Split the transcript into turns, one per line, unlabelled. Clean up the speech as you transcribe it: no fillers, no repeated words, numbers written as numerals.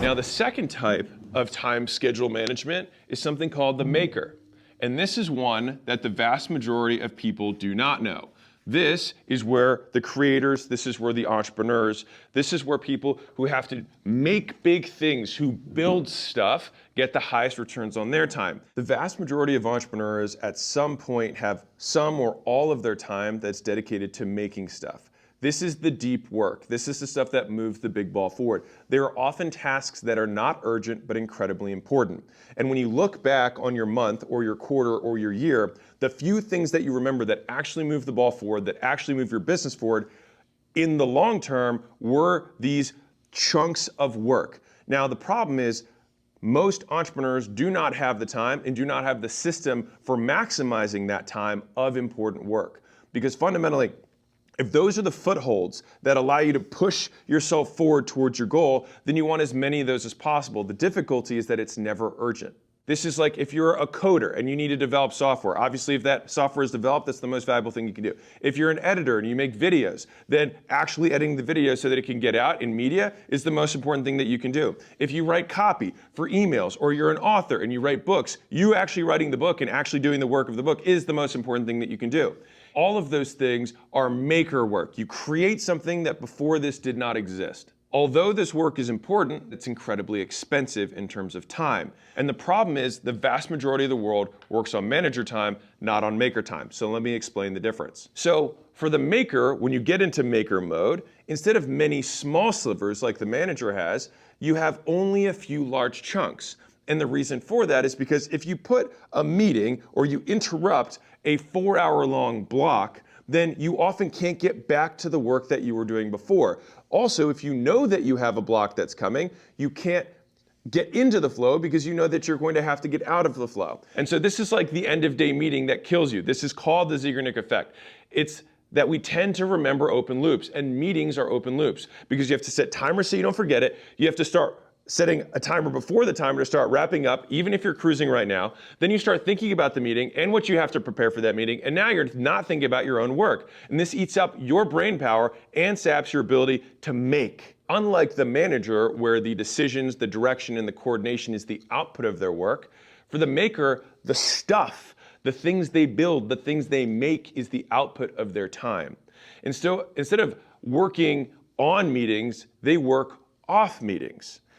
Now, the second type of time schedule management is something called the maker. And this is one that the vast majority of people do not know. This is where the creators, this is where the entrepreneurs, this is where people who have to make big things, who build stuff, get the highest returns on their time. The vast majority of entrepreneurs at some point have some or all of their time that's dedicated to making stuff. This is the deep work. This is the stuff that moves the big ball forward. There are often tasks that are not urgent but incredibly important. And when you look back on your month or your quarter or your year, the few things that you remember that actually move the ball forward, that actually move your business forward, in the long term were these chunks of work. Now, the problem is most entrepreneurs do not have the time and do not have the system for maximizing that time of important work. Because fundamentally, if those are the footholds that allow you to push yourself forward towards your goal, then you want as many of those as possible. The difficulty is that it's never urgent. This is like if you're a coder and you need to develop software. Obviously, if that software is developed, that's the most valuable thing you can do. If you're an editor and you make videos, then actually editing the video so that it can get out in media is the most important thing that you can do. If you write copy for emails or you're an author and you write books, you actually writing the book and actually doing the work of the book is the most important thing that you can do. All of those things are maker work. You create something that before this did not exist. Although this work is important, it's incredibly expensive in terms of time. And the problem is the vast majority of the world works on manager time, not on maker time. So let me explain the difference. So for the maker, when you get into maker mode, instead of many small slivers like the manager has, you have only a few large chunks. And the reason for that is because if you put a meeting or you interrupt a 4-hour-long block, then you often can't get back to the work that you were doing before. Also, if you know that you have a block that's coming, you can't get into the flow because you know that you're going to have to get out of the flow. And so this is like the end of day meeting that kills you. This is called the Zeigarnik effect. It's that we tend to remember open loops, and meetings are open loops because you have to set timers so you don't forget it. You have to start setting a timer before the timer to start wrapping up, even if you're cruising right now. Then you start thinking about the meeting and what you have to prepare for that meeting, and now you're not thinking about your own work. And this eats up your brain power and saps your ability to make. Unlike the manager, where the decisions, the direction, and the coordination is the output of their work, for the maker, the stuff, the things they build, the things they make is the output of their time. And so instead of working on meetings, they work off meetings.